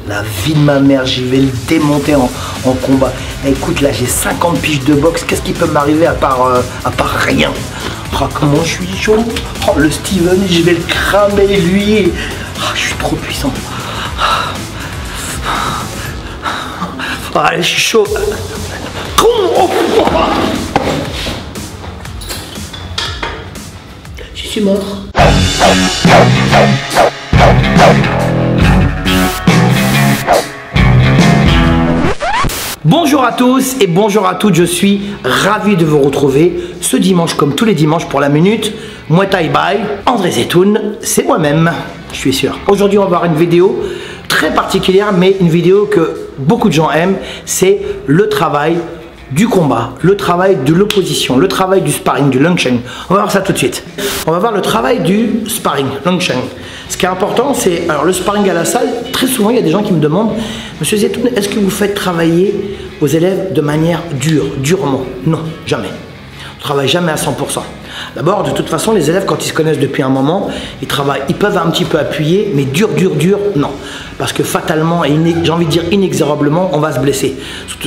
La vie de ma mère, j'y vais le démonter en combat. Écoute, là, j'ai 50 piges de boxe. Qu'est-ce qui peut m'arriver à part rien? Oh, comment je suis chaud. Oh, le Steven, je vais le cramer, lui. Oh, je suis trop puissant. Oh, allez, je suis chaud. Oh, je suis mort. Bonjour à tous et bonjour à toutes, je suis ravi de vous retrouver ce dimanche comme tous les dimanches pour la minute Muay Thai by André Zetoun, c'est moi-même, je suis sûr. Aujourd'hui on va voir une vidéo très particulière mais une vidéo que beaucoup de gens aiment, c'est le travail du combat, le travail de l'opposition, le travail du sparring, du Lungchen. On va voir ça tout de suite. On va voir le travail du sparring, Lungchen. Ce qui est important, c'est, alors le sparring à la salle, très souvent il y a des gens qui me demandent, Monsieur Zetoun, est-ce que vous faites travailler vos élèves de manière durement? Non, jamais. On ne travaille jamais à 100%. D'abord, de toute façon, les élèves, quand ils se connaissent depuis un moment, ils peuvent un petit peu appuyer, mais dur, non. Parce que fatalement, et j'ai envie de dire inexorablement, on va se blesser.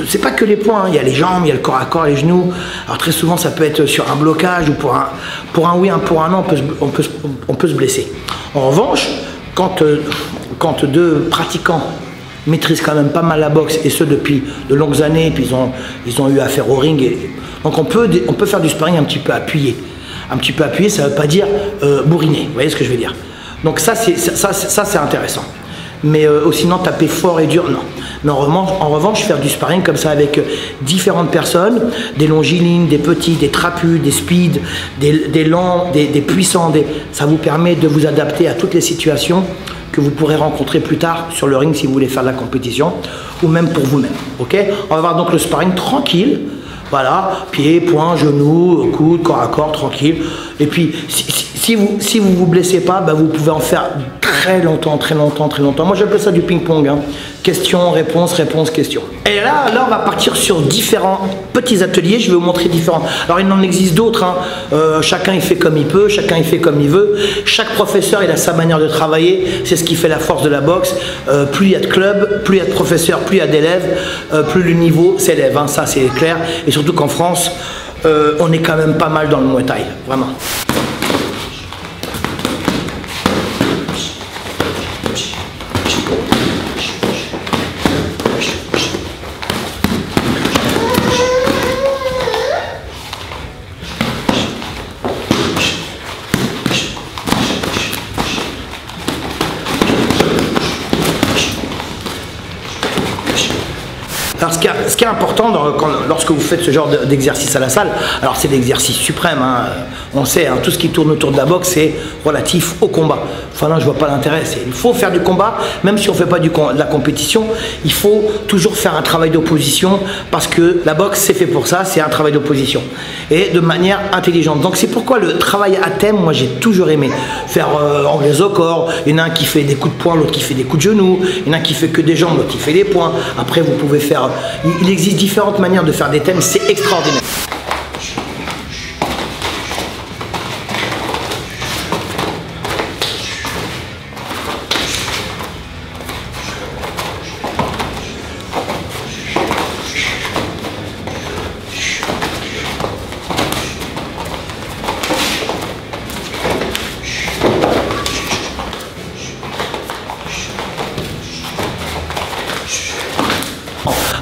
C'est pas que les poings, hein. Il y a les jambes, il y a le corps à corps, les genoux. Alors très souvent, ça peut être sur un blocage ou pour un oui, pour un non, on peut se blesser. En revanche, quand deux pratiquants maîtrisent quand même pas mal la boxe, et ce depuis de longues années, et puis ils ont eu affaire au ring, donc on peut faire du sparring un petit peu appuyé. Un petit peu appuyé, ça ne veut pas dire bourriner, vous voyez ce que je veux dire. Donc ça c'est intéressant. Mais sinon taper fort et dur, non. Mais en revanche, faire du sparring comme ça avec différentes personnes, des longilignes, des petits, des trapus, des speeds, des lents, des puissants, ça vous permet de vous adapter à toutes les situations que vous pourrez rencontrer plus tard sur le ring si vous voulez faire de la compétition, ou même pour vous-même. Ok, on va voir donc le sparring tranquille. Voilà, pieds, poings, genoux, coudes, corps à corps, tranquille. Et puis, si vous blessez pas, bah, vous pouvez en faire très longtemps. Moi, j'appelle ça du ping-pong. Hein. Question, réponse, question. Et là, on va partir sur différents petits ateliers. Je vais vous montrer différents. Alors, il en existe d'autres. Hein. Chacun, il fait comme il peut. Chacun, il fait comme il veut. Chaque professeur, il a sa manière de travailler. C'est ce qui fait la force de la boxe. Plus il y a de clubs, plus il y a de professeurs, plus il y a d'élèves, plus le niveau s'élève. Hein. Ça, c'est clair. Et surtout qu'en France, on est quand même pas mal dans le Muay Thai. Vraiment. Alors ce qui est important lorsque vous faites ce genre d'exercice à la salle, alors c'est l'exercice suprême, hein, on sait, hein, tout ce qui tourne autour de la boxe c'est relatif au combat. Enfin là je vois pas l'intérêt, il faut faire du combat, même si on fait pas de la compétition, il faut toujours faire un travail d'opposition parce que la boxe c'est fait pour ça, c'est un travail d'opposition et de manière intelligente. Donc c'est pourquoi le travail à thème, moi j'ai toujours aimé faire anglaise au corps, il y en a un qui fait des coups de poing, l'autre qui fait des coups de genoux, il y en a un qui fait que des jambes, l'autre qui fait des poings, après vous pouvez faire. Il existe différentes manières de faire des thèmes, c'est extraordinaire.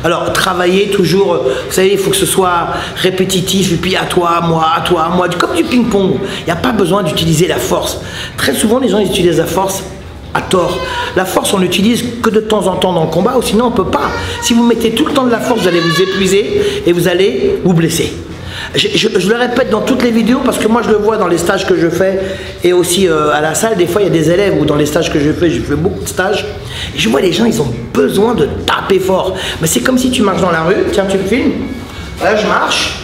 Alors, travailler toujours, vous savez, il faut que ce soit répétitif, et puis à toi, moi, comme du ping-pong. Il n'y a pas besoin d'utiliser la force. Très souvent, les gens ils utilisent la force à tort. La force, on l'utilise que de temps en temps dans le combat, ou sinon on ne peut pas. Si vous mettez tout le temps de la force, vous allez vous épuiser et vous allez vous blesser. Je le répète dans toutes les vidéos parce que moi je le vois dans les stages que je fais et aussi à la salle. Des fois il y a des élèves ou dans les stages que je fais beaucoup de stages et je vois les gens, ils ont besoin de taper fort. Mais c'est comme si tu marches dans la rue, tiens tu me filmes, là je marche,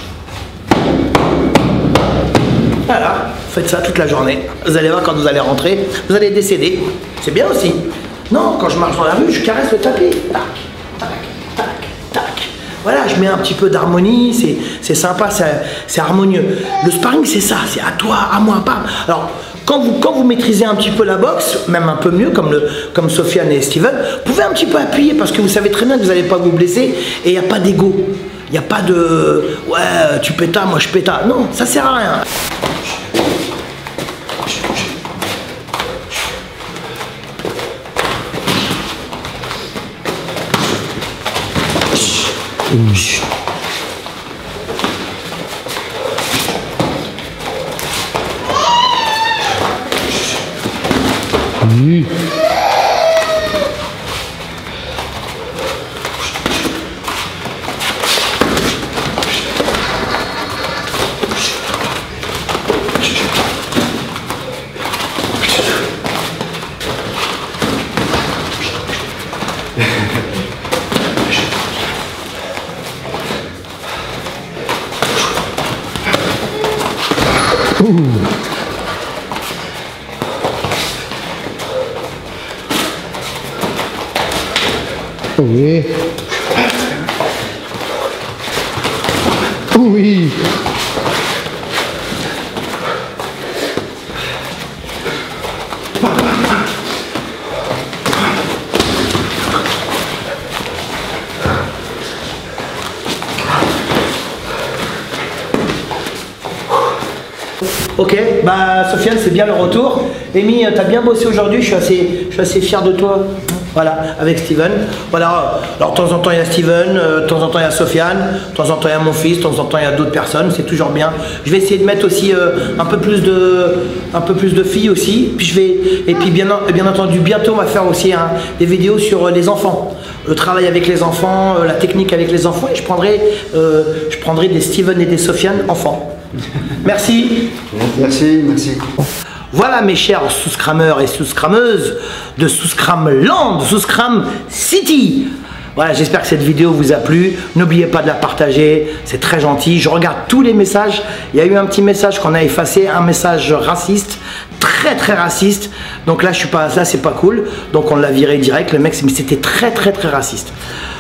voilà, faites ça toute la journée. Vous allez voir quand vous allez rentrer, vous allez décéder, c'est bien aussi. Non, quand je marche dans la rue, je caresse le tapis, tac, tac, tac, tac. Voilà, je mets un petit peu d'harmonie, c'est sympa, c'est harmonieux. Le sparring, c'est ça, c'est à toi, à moi, pas. Alors, quand vous maîtrisez un petit peu la boxe, même un peu mieux, comme Sofiane et Steven, vous pouvez un petit peu appuyer parce que vous savez très bien que vous n'allez pas vous blesser et il n'y a pas d'ego. Il n'y a pas de ouais, tu pétas, moi je pétas. Non, ça sert à rien. Oui. Oui. Ok, bah Sofiane, c'est bien le retour. Amy, t'as bien bossé aujourd'hui, je suis assez fier de toi. Voilà, avec Steven. Voilà, alors de temps en temps il y a Steven, de temps en temps il y a Sofiane, de temps en temps il y a mon fils, de temps en temps il y a d'autres personnes, c'est toujours bien. Je vais essayer de mettre aussi un peu plus de filles aussi. Et puis bien entendu, bientôt on va faire aussi des vidéos sur les enfants. Le travail avec les enfants, la technique avec les enfants, et je prendrai des Steven et des Sofiane enfants. Merci. Merci, merci. Voilà mes chers sous-scrameurs et sous-scrameuses de Sous-Scramland, Sous-Scram City. Voilà, j'espère que cette vidéo vous a plu. N'oubliez pas de la partager, c'est très gentil. Je regarde tous les messages. Il y a eu un petit message qu'on a effacé, un message raciste, très raciste. Donc là, c'est pas cool. Donc on l'a viré direct, le mec, mais c'était très raciste.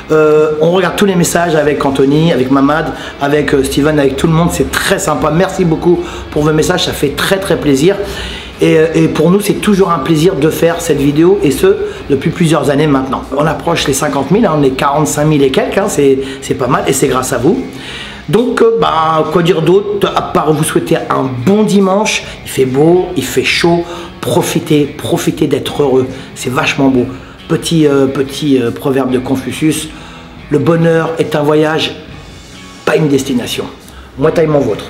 On regarde tous les messages avec Anthony, avec Mamad, avec Steven, avec tout le monde. C'est très sympa. Merci beaucoup pour vos messages, ça fait très plaisir. Et pour nous, c'est toujours un plaisir de faire cette vidéo, et ce, depuis plusieurs années maintenant. On approche les 50 000, on est 45 000 et quelques, hein, c'est pas mal, et c'est grâce à vous. Donc, quoi dire d'autre, à part vous souhaiter un bon dimanche. Il fait beau, il fait chaud, profitez d'être heureux, c'est vachement beau. Petit proverbe de Confucius, le bonheur est un voyage, pas une destination. Moi, taille mon vôtre.